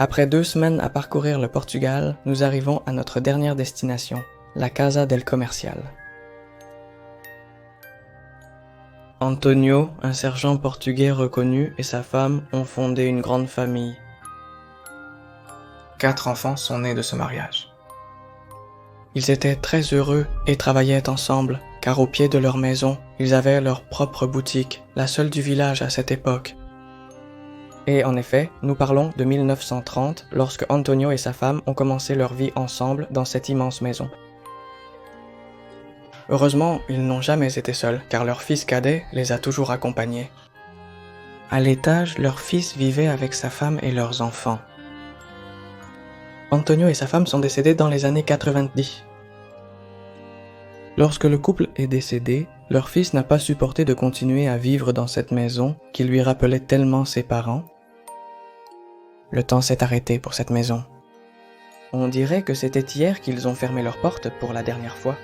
Après 2 semaines à parcourir le Portugal, nous arrivons à notre dernière destination, la Casa del Comercial. Antonio, un sergent portugais reconnu, et sa femme ont fondé une grande famille. 4 enfants sont nés de ce mariage. Ils étaient très heureux et travaillaient ensemble, car au pied de leur maison, ils avaient leur propre boutique, la seule du village à cette époque. Et en effet, nous parlons de 1930, lorsque Antonio et sa femme ont commencé leur vie ensemble dans cette immense maison. Heureusement, ils n'ont jamais été seuls, car leur fils cadet les a toujours accompagnés. À l'étage, leur fils vivait avec sa femme et leurs enfants. Antonio et sa femme sont décédés dans les années 90. Lorsque le couple est décédé, leur fils n'a pas supporté de continuer à vivre dans cette maison qui lui rappelait tellement ses parents. Le temps s'est arrêté pour cette maison. On dirait que c'était hier qu'ils ont fermé leurs portes pour la dernière fois.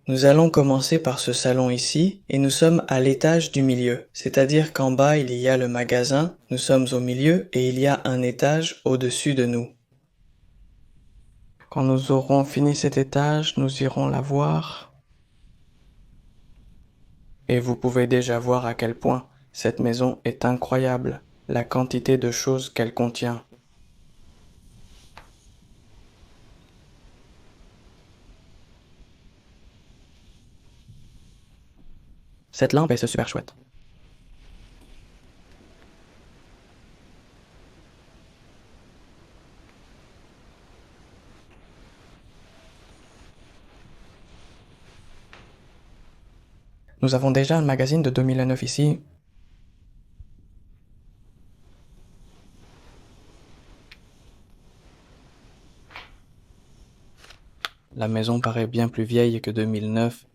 Nous allons commencer par ce salon ici, et nous sommes à l'étage du milieu, c'est-à-dire qu'en bas il y a le magasin, nous sommes au milieu et il y a un étage au-dessus de nous. Quand nous aurons fini cet étage, nous irons la voir. Et vous pouvez déjà voir à quel point cette maison est incroyable, la quantité de choses qu'elle contient. Cette lampe est super chouette. Nous avons déjà un magazine de 2009 ici. La maison paraît bien plus vieille que 2009,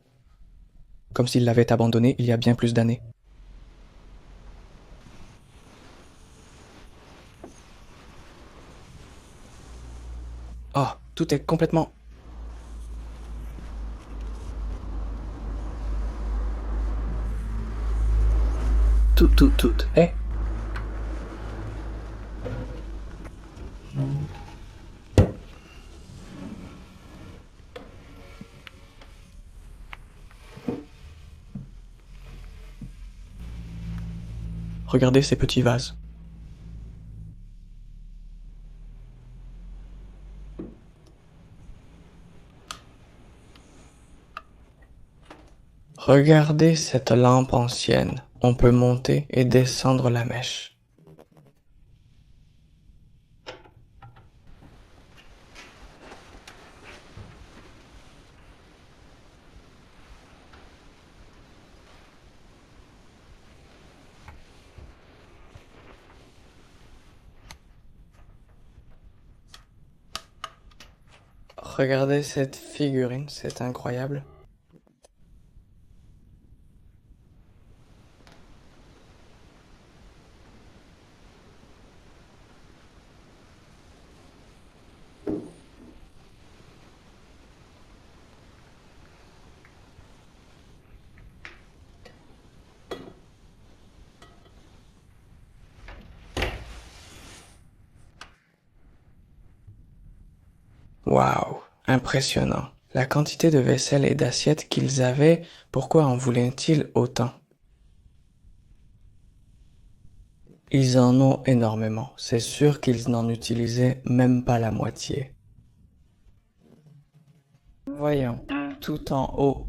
comme s'il l'avait abandonnée il y a bien plus d'années. Oh, tout est complètement... Tout. Eh? Regardez ces petits vases. Regardez cette lampe ancienne. On peut monter et descendre la mèche. Regardez cette figurine, c'est incroyable. Waouh, impressionnant. La quantité de vaisselle et d'assiettes qu'ils avaient, pourquoi en voulaient-ils autant? Ils en ont énormément, c'est sûr qu'ils n'en utilisaient même pas la moitié. Voyons, tout en haut.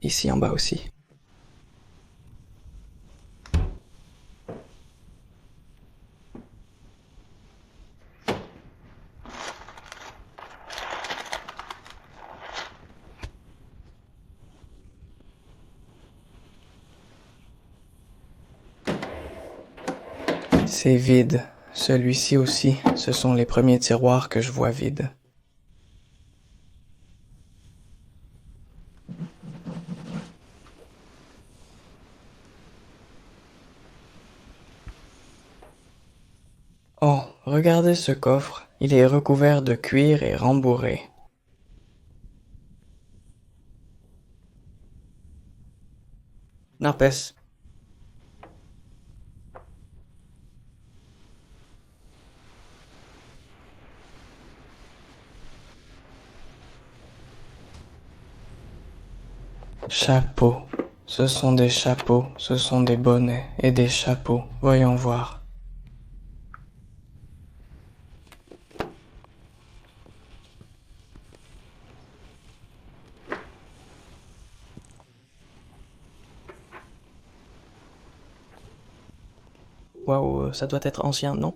Ici en bas aussi. C'est vide, Celui-ci aussi, ce sont les premiers tiroirs que je vois vides. Oh, regardez ce coffre, il est recouvert de cuir et rembourré. N'empêche. Chapeaux. Ce sont des chapeaux, ce sont des bonnets et des chapeaux. Voyons voir. Waouh, ça doit être ancien, non?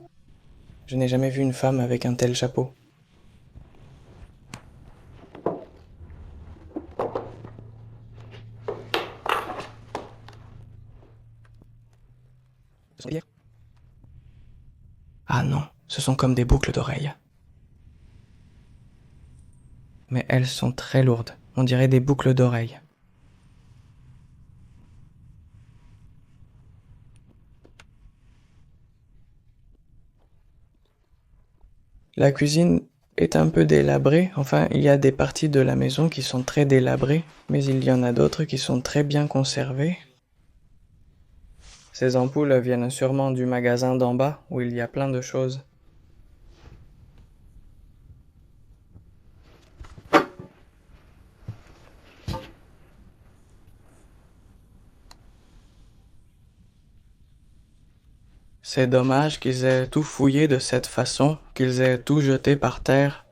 Je n'ai jamais vu une femme avec un tel chapeau. Ah non, ce sont comme des boucles d'oreilles. Mais elles sont très lourdes, on dirait des boucles d'oreilles. La cuisine est un peu délabrée, enfin il y a des parties de la maison qui sont très délabrées, mais il y en a d'autres qui sont très bien conservées. Ces ampoules viennent sûrement du magasin d'en bas où il y a plein de choses. C'est dommage qu'ils aient tout fouillé de cette façon, qu'ils aient tout jeté par terre.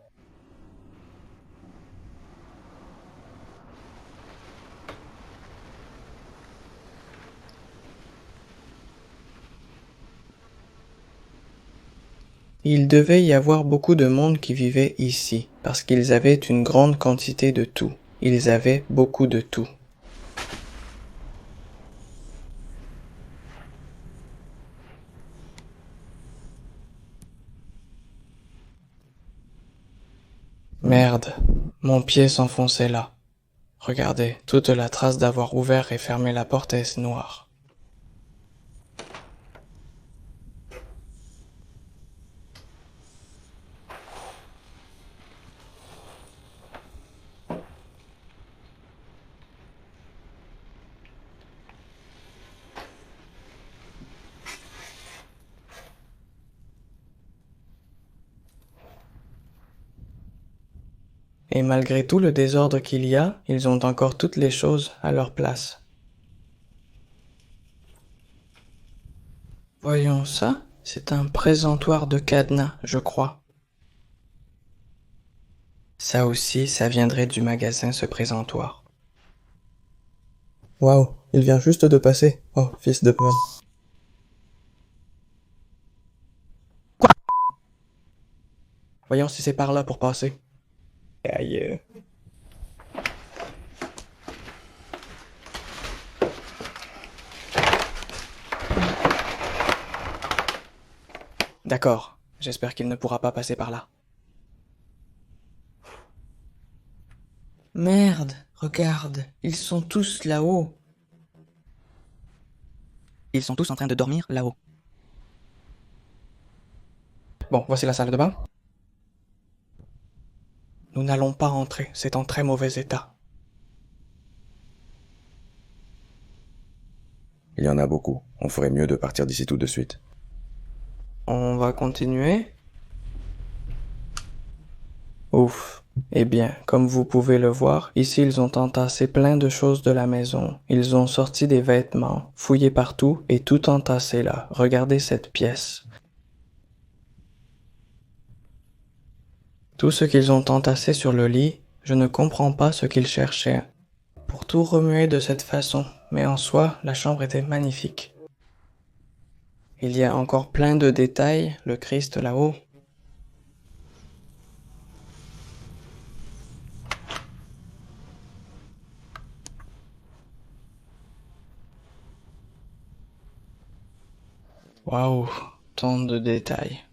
Il devait y avoir beaucoup de monde qui vivait ici, parce qu'ils avaient une grande quantité de tout. Ils avaient beaucoup de tout. Merde, mon pied s'enfonçait là. Regardez, toute la trace d'avoir ouvert et fermé la porte est noire. Et malgré tout le désordre qu'il y a, ils ont encore toutes les choses à leur place. Voyons ça, c'est un présentoir de cadenas, je crois. Ça aussi, ça viendrait du magasin, ce présentoir. Waouh, il vient juste de passer. Oh, fils de pomme. Voyons si c'est par là pour passer. Aïe. D'accord, j'espère qu'il ne pourra pas passer par là. Merde, regarde, ils sont tous là-haut. Ils sont tous en train de dormir là-haut. Bon, voici la salle de bain. Nous n'allons pas rentrer, c'est en très mauvais état. Il y en a beaucoup. On ferait mieux de partir d'ici tout de suite. On va continuer. Ouf. Eh bien, comme vous pouvez le voir, ici ils ont entassé plein de choses de la maison. Ils ont sorti des vêtements, fouillé partout et tout entassé là. Regardez cette pièce. Tout ce qu'ils ont entassé sur le lit, je ne comprends pas ce qu'ils cherchaient. Pour tout remuer de cette façon, mais en soi, la chambre était magnifique. Il y a encore plein de détails, le Christ là-haut. Waouh, Tant de détails.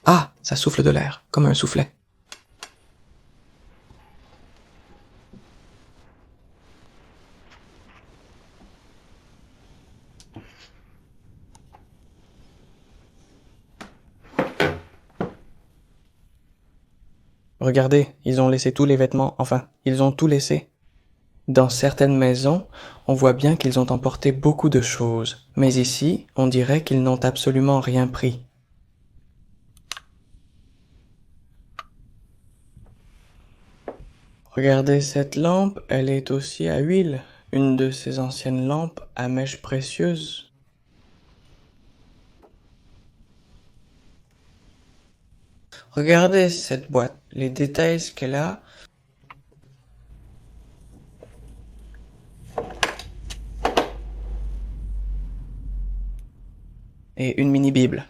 Ah, ça souffle de l'air, comme un soufflet. Regardez, ils ont laissé tous les vêtements, enfin, ils ont tout laissé. Dans certaines maisons, on voit bien qu'ils ont emporté beaucoup de choses, mais ici, on dirait qu'ils n'ont absolument rien pris. Regardez cette lampe, elle est aussi à huile, une de ces anciennes lampes à mèche précieuse. Regardez cette boîte, les détails qu'elle a. Et une mini-bible.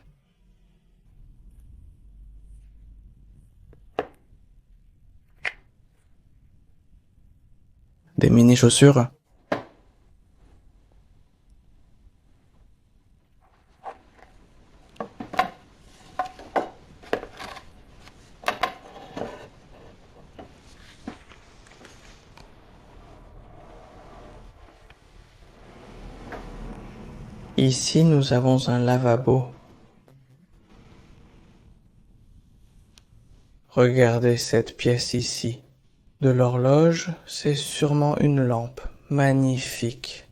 Des mini-chaussures. Ici, nous avons un lavabo. Regardez cette pièce ici. De l'horloge, c'est sûrement une lampe. Magnifique.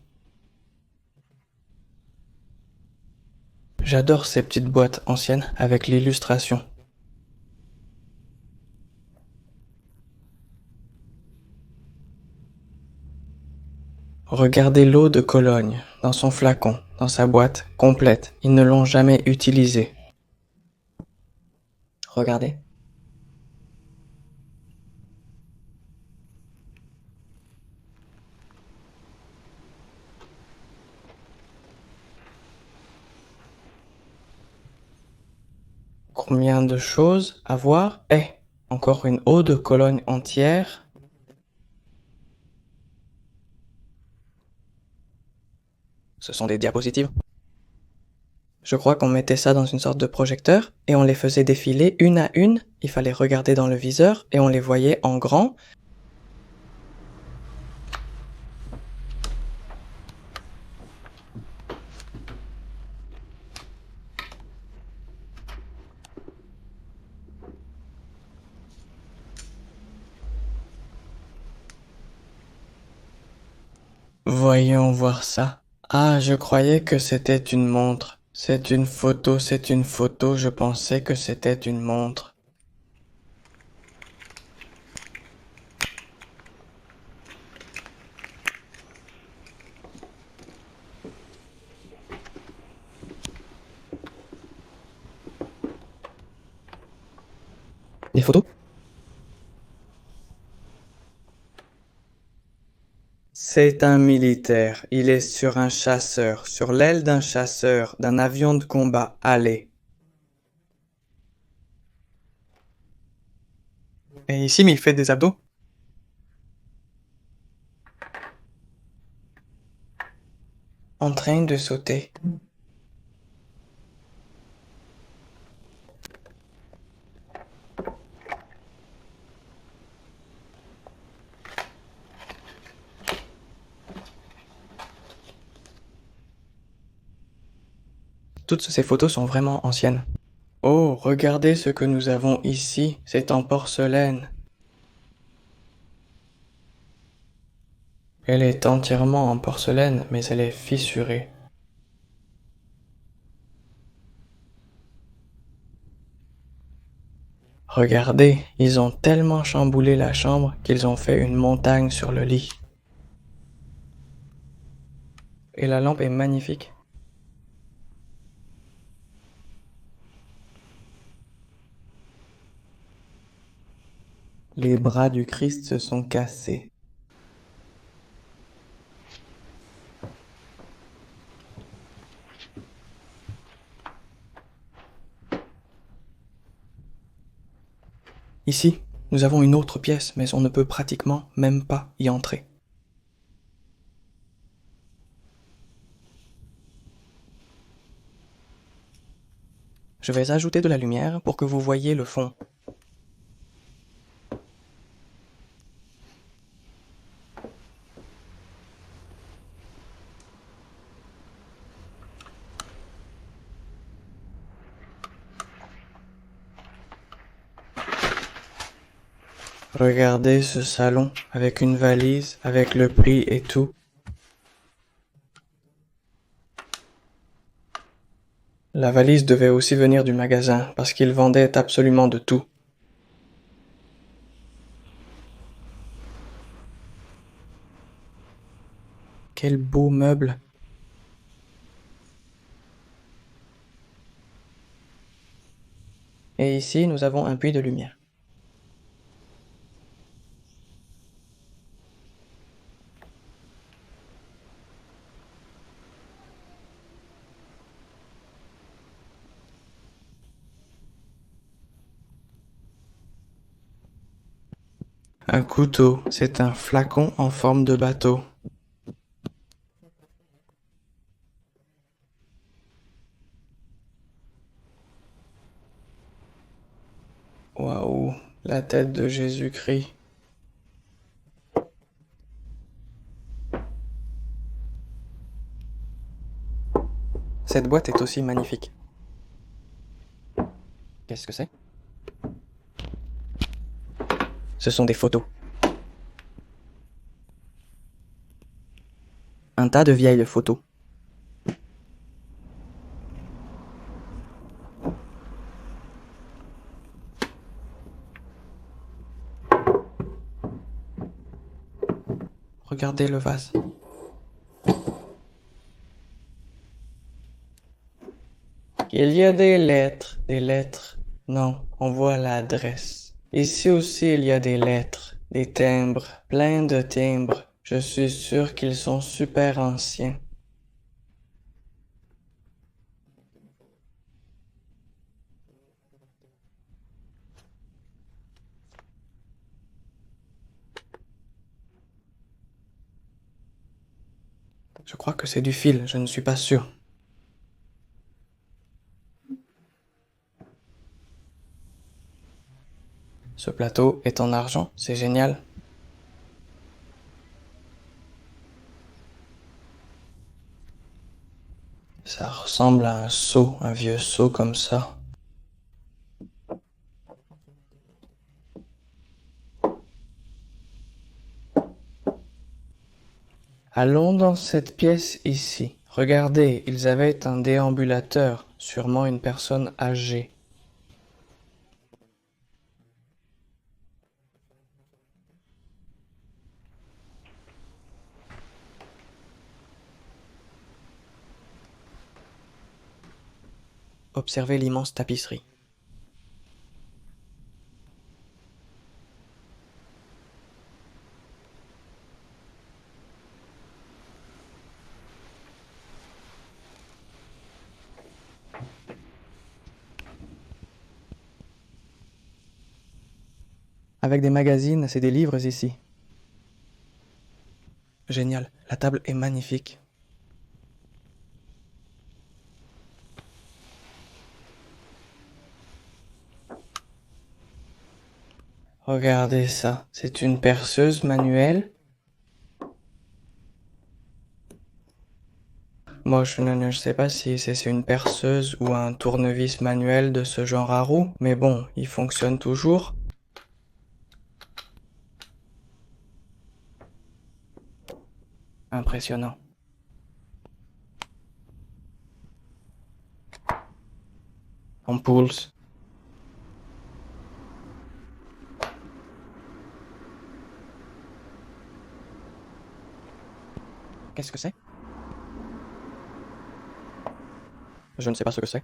J'adore ces petites boîtes anciennes avec l'illustration. Regardez l'eau de Cologne, dans son flacon, dans sa boîte, complète. Ils ne l'ont jamais utilisée. Regardez. Combien de choses à voir? Encore une eau de Cologne entière. Ce sont des diapositives. Je crois qu'on mettait ça dans une sorte de projecteur et on les faisait défiler une à une. Il fallait regarder dans le viseur et on les voyait en grand. Voyons voir ça. Ah, je croyais que c'était une montre. C'est une photo, je pensais que c'était une montre. Des photos? C'est un militaire. Il est sur un chasseur, sur l'aile d'un chasseur, d'un avion de combat. Allez. Et ici, mais il fait des abdos. En train de sauter. Toutes ces photos sont vraiment anciennes. Oh, regardez ce que nous avons ici. C'est en porcelaine. Elle est entièrement en porcelaine, mais elle est fissurée. Regardez, ils ont tellement chamboulé la chambre qu'ils ont fait une montagne sur le lit. Et la lampe est magnifique. Les bras du Christ se sont cassés. Ici, nous avons une autre pièce, mais on ne peut pratiquement même pas y entrer. Je vais ajouter de la lumière pour que vous voyiez le fond. Regardez ce salon, avec une valise, avec le prix et tout. La valise devait aussi venir du magasin, parce qu'ils vendaient absolument de tout. Quel beau meuble! Et ici, nous avons un puits de lumière. Un couteau, c'est un flacon en forme de bateau. Waouh, la tête de Jésus-Christ. Cette boîte est aussi magnifique. Qu'est-ce que c'est? Ce sont des photos. Un tas de vieilles photos. Regardez le vase. Il y a des lettres, des lettres. Non, on voit l'adresse. Ici aussi il y a des lettres, des timbres, plein de timbres. Je suis sûr qu'ils sont super anciens. Je crois que c'est du fil, je ne suis pas sûr. Ce plateau est en argent, c'est génial. Ça ressemble à un seau, un vieux seau comme ça. Allons dans cette pièce ici. Regardez, ils avaient un déambulateur, sûrement une personne âgée. Observez l'immense tapisserie. Avec des magazines, c'est des livres ici. Génial, la table est magnifique. Regardez ça, c'est une perceuse manuelle. Moi, je ne sais pas si c'est une perceuse ou un tournevis manuel de ce genre à roue, mais bon, il fonctionne toujours. Impressionnant. Ampoules. Qu'est-ce que c'est? Je ne sais pas ce que c'est.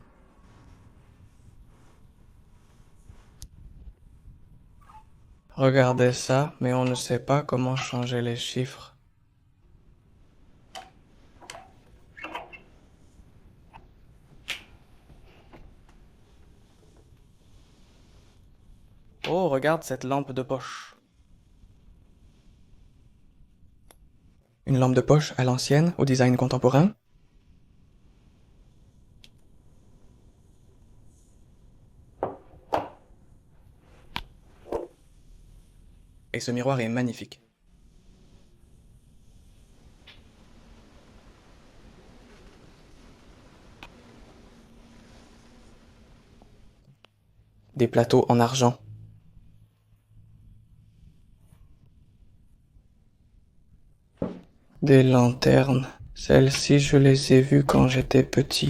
Regardez ça, mais on ne sait pas comment changer les chiffres. Oh, regarde cette lampe de poche. Une lampe de poche à l'ancienne, au design contemporain. Et ce miroir est magnifique. Des plateaux en argent. Des lanternes. Celles-ci, je les ai vues quand j'étais petit.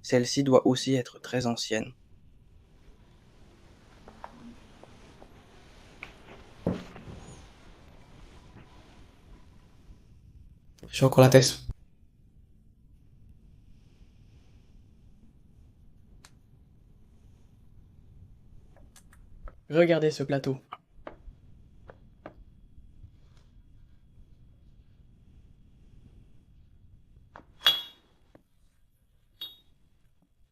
Celle-ci doit aussi être très ancienne. Chocolates. Regardez ce plateau.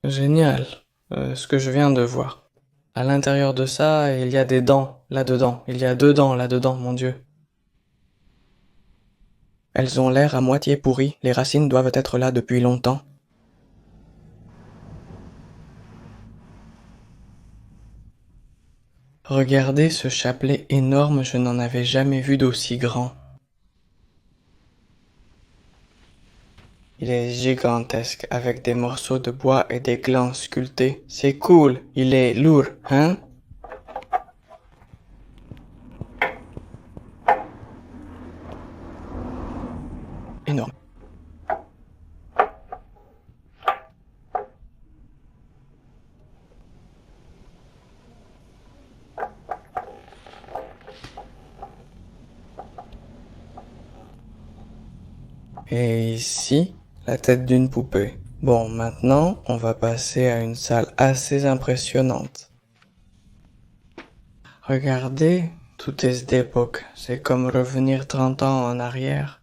Génial, ce que je viens de voir. À l'intérieur de ça, il y a des dents là-dedans. Il y a 2 dents là-dedans, mon Dieu. Elles ont l'air à moitié pourries. Les racines doivent être là depuis longtemps. Regardez ce chapelet énorme, je n'en avais jamais vu d'aussi grand. Il est gigantesque, avec des morceaux de bois et des glands sculptés. C'est cool, il est lourd, hein? Énorme. Et ici, la tête d'une poupée. Bon, maintenant, on va passer à une salle assez impressionnante. Regardez, tout est d'époque. C'est comme revenir 30 ans en arrière.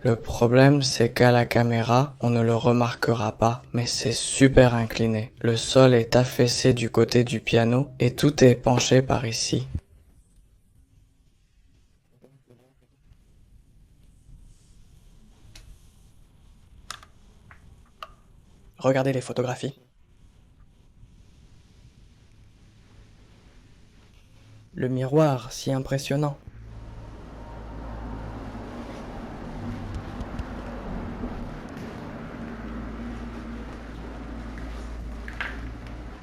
Le problème, c'est qu'à la caméra, on ne le remarquera pas, mais c'est super incliné. Le sol est affaissé du côté du piano et tout est penché par ici. Regardez les photographies. Le miroir, si impressionnant.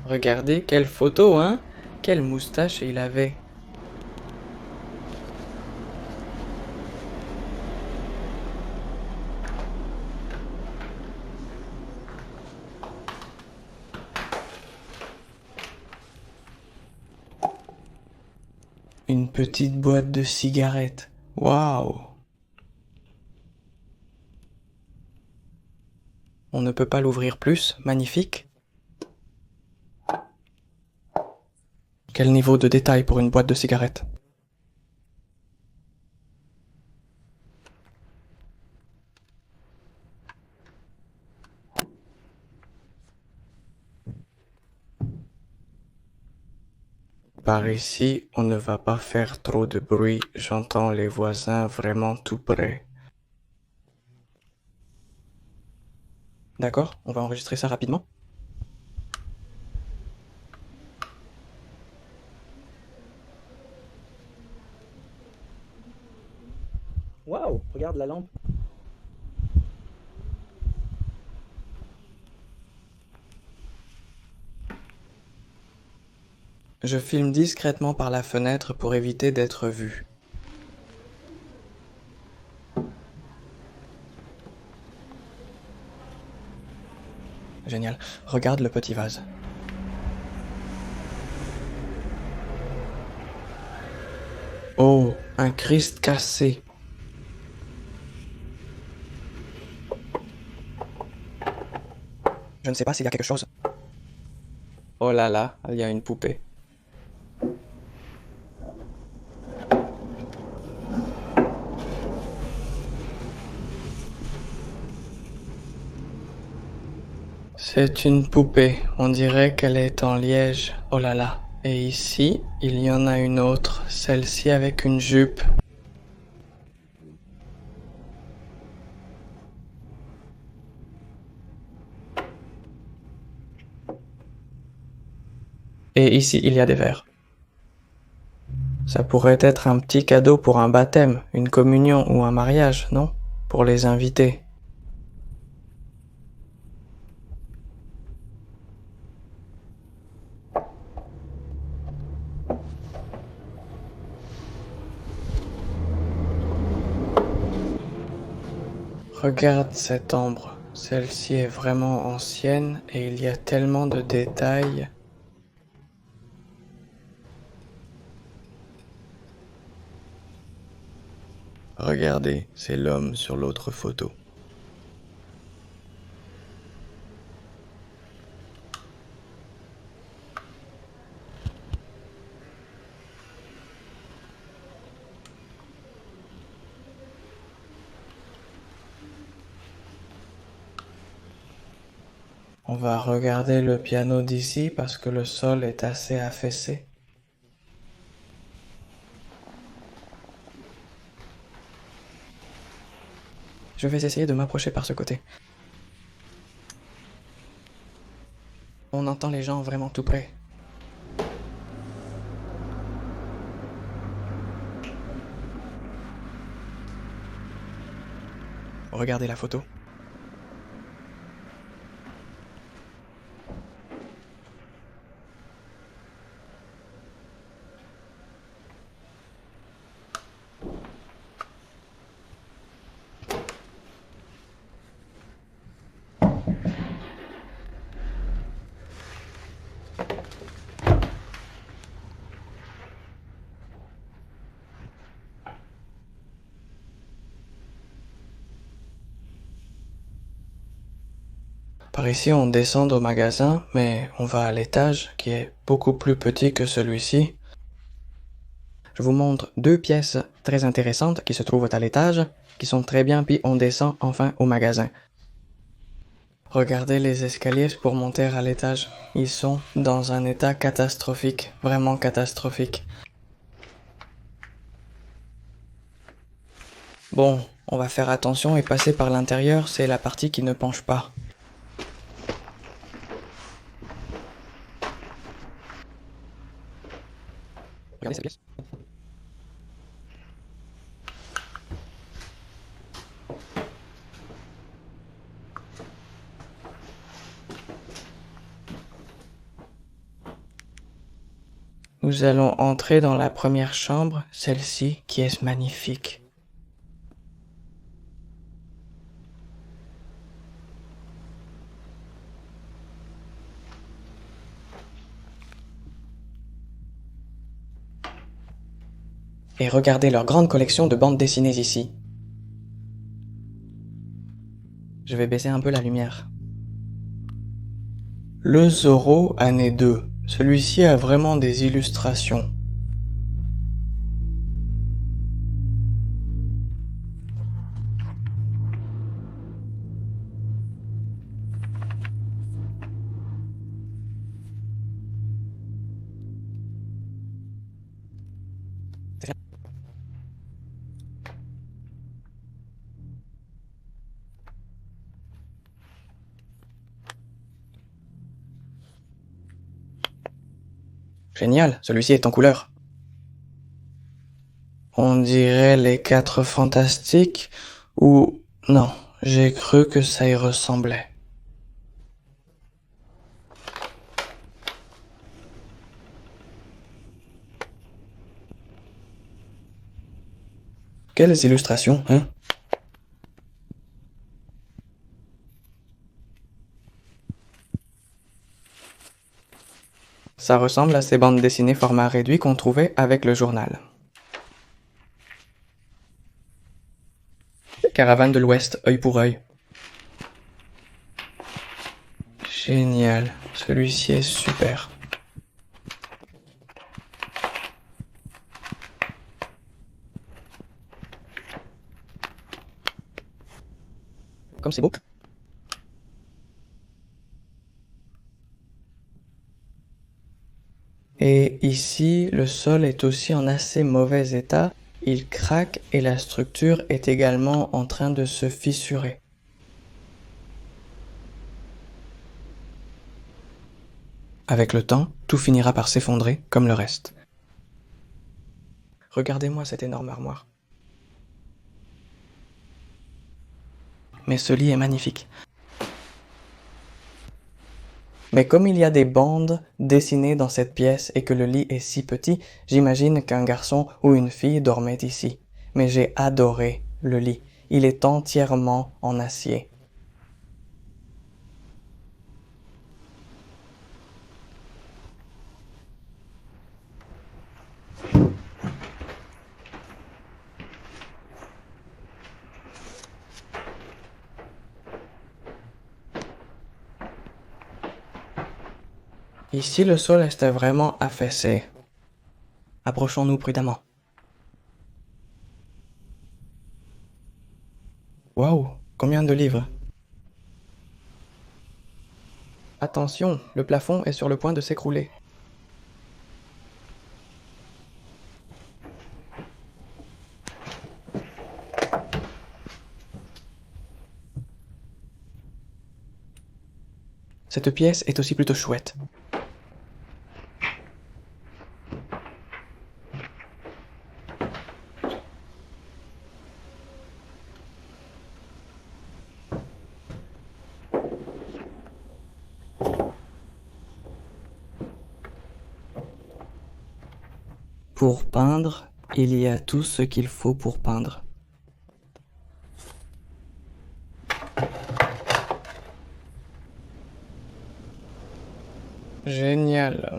Regardez, quelle photo, hein? Quelle moustache il avait. Une petite boîte de cigarettes. Waouh! On ne peut pas l'ouvrir plus, magnifique. Quel niveau de détail pour une boîte de cigarettes. Par ici, on ne va pas faire trop de bruit, j'entends les voisins vraiment tout près. D'accord, on va enregistrer ça rapidement. Waouh, regarde la lampe. Je filme discrètement par la fenêtre pour éviter d'être vu. Génial. Regarde le petit vase. Oh, un Christ cassé. Je ne sais pas s'il y a quelque chose. Oh là là, il y a une poupée. C'est une poupée, on dirait qu'elle est en liège. Oh là là. Et ici, il y en a une autre, celle-ci avec une jupe. Et ici, il y a des verres. Ça pourrait être un petit cadeau pour un baptême, une communion ou un mariage, non? Pour les invités. Regarde cette ambre. Celle-ci est vraiment ancienne et il y a tellement de détails. Regardez, c'est l'homme sur l'autre photo. On va regarder le piano d'ici parce que le sol est assez affaissé. Je vais essayer de m'approcher par ce côté. On entend les gens vraiment tout près. Regardez la photo. Par ici, on descend au magasin, mais on va à l'étage, qui est beaucoup plus petit que celui-ci. Je vous montre deux pièces très intéressantes qui se trouvent à l'étage, qui sont très bien, puis on descend enfin au magasin. Regardez les escaliers pour monter à l'étage. Ils sont dans un état catastrophique, vraiment catastrophique. Bon, on va faire attention et passer par l'intérieur, c'est la partie qui ne penche pas. Regardez cette pièce. Nous allons entrer dans la première chambre, celle-ci qui est magnifique. Et regardez leur grande collection de bandes dessinées ici. Je vais baisser un peu la lumière. Le Zorro année 2. Celui-ci a vraiment des illustrations. Génial, celui-ci est en couleur. On dirait les 4 Fantastiques, ou... non, j'ai cru que ça y ressemblait. Quelles illustrations, hein? Ça ressemble à ces bandes dessinées format réduit qu'on trouvait avec le journal. Caravane de l'Ouest, œil pour œil. Génial, celui-ci est super. Comme c'est beau. Et ici, le sol est aussi en assez mauvais état. Il craque et la structure est également en train de se fissurer. Avec le temps, tout finira par s'effondrer comme le reste. Regardez-moi cette énorme armoire. Mais ce lit est magnifique. Mais comme il y a des bandes dessinées dans cette pièce et que le lit est si petit, j'imagine qu'un garçon ou une fille dormait ici. Mais j'ai adoré le lit. Il est entièrement en acier. Ici, le sol était vraiment affaissé. Approchons-nous prudemment. Waouh, combien de livres! Attention, le plafond est sur le point de s'écrouler. Cette pièce est aussi plutôt chouette. Pour peindre, il y a tout ce qu'il faut pour peindre. Génial,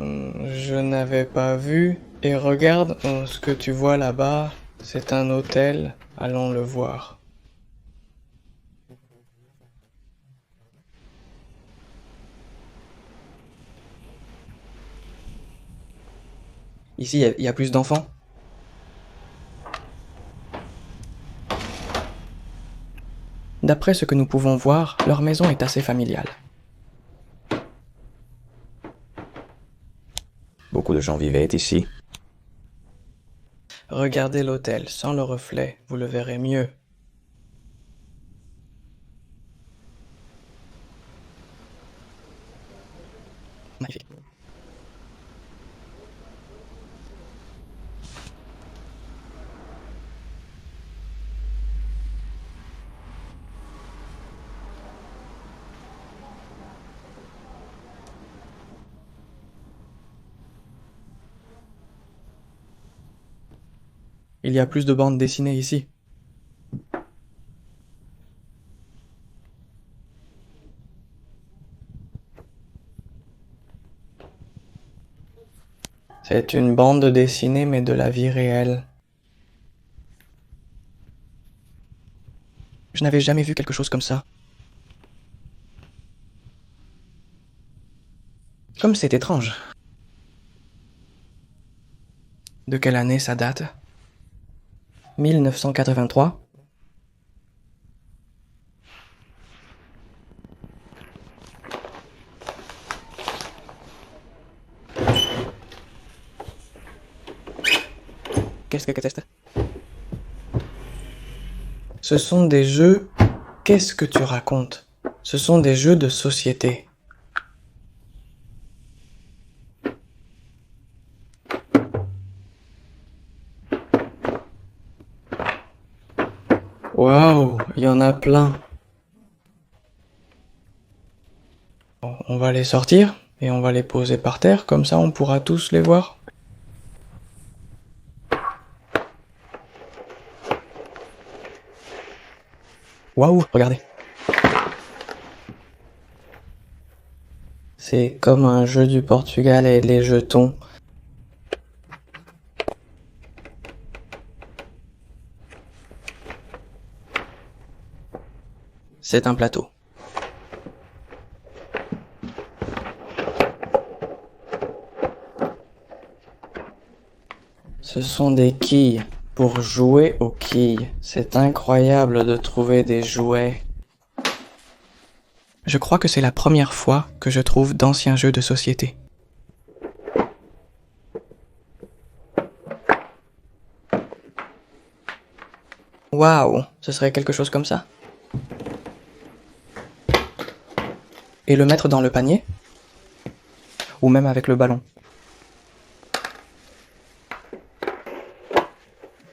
je n'avais pas vu. Et regarde, ce que tu vois là-bas, c'est un hôtel, allons le voir. Ici, il y a plus d'enfants. D'après ce que nous pouvons voir, leur maison est assez familiale. Beaucoup de gens vivaient ici. Regardez l'hôtel, sans le reflet, vous le verrez mieux. Magnifique. Il y a plus de bandes dessinées ici. C'est une bande dessinée mais de la vie réelle. Je n'avais jamais vu quelque chose comme ça. Comme c'est étrange. De quelle année ça date? 1983. Qu'est-ce que c'est? Ce sont des jeux... Qu'est-ce que tu racontes? Ce sont des jeux de société. Waouh, il y en a plein. Bon, on va les sortir et on va les poser par terre, comme ça on pourra tous les voir. Waouh, regardez. C'est comme un jeu du Portugal et les jetons. C'est un plateau. Ce sont des quilles pour jouer aux quilles. C'est incroyable de trouver des jouets. Je crois que c'est la première fois que je trouve d'anciens jeux de société. Waouh, ce serait quelque chose comme ça. Et le mettre dans le panier? ou même avec le ballon.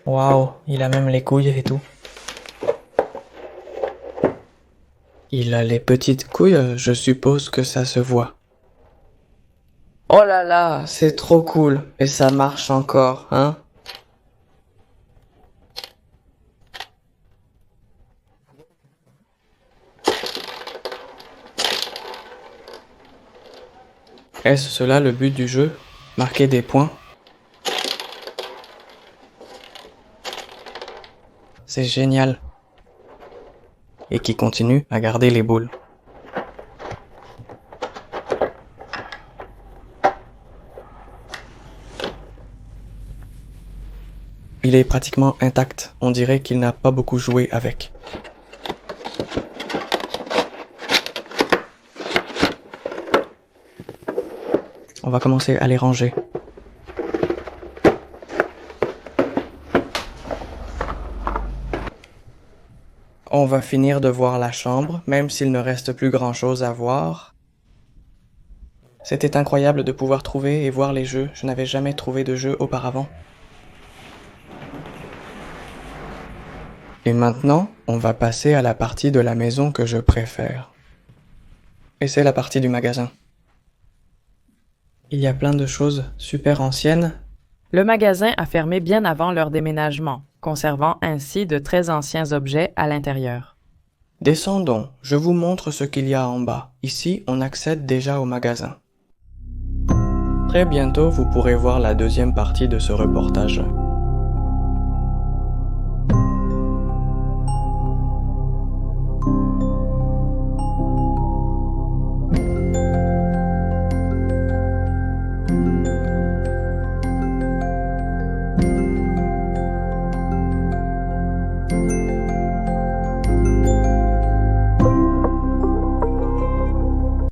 Waouh, il a même les couilles et tout. Il a les petites couilles, je suppose que ça se voit. Oh là là, c'est trop cool. Et ça marche encore, hein? Est-ce cela le but du jeu? Marquer des points? C'est génial. Et qui continue à garder les boules. Il est pratiquement intact, on dirait qu'il n'a pas beaucoup joué avec. On va commencer à les ranger. On va finir de voir la chambre, même s'il ne reste plus grand-chose à voir. C'était incroyable de pouvoir trouver et voir les jeux, je n'avais jamais trouvé de jeux auparavant. Et maintenant, on va passer à la partie de la maison que je préfère. Et c'est la partie du magasin. Il y a plein de choses super anciennes. Le magasin a fermé bien avant leur déménagement, conservant ainsi de très anciens objets à l'intérieur. Descendons, je vous montre ce qu'il y a en bas. Ici, on accède déjà au magasin. Très bientôt, vous pourrez voir la deuxième partie de ce reportage.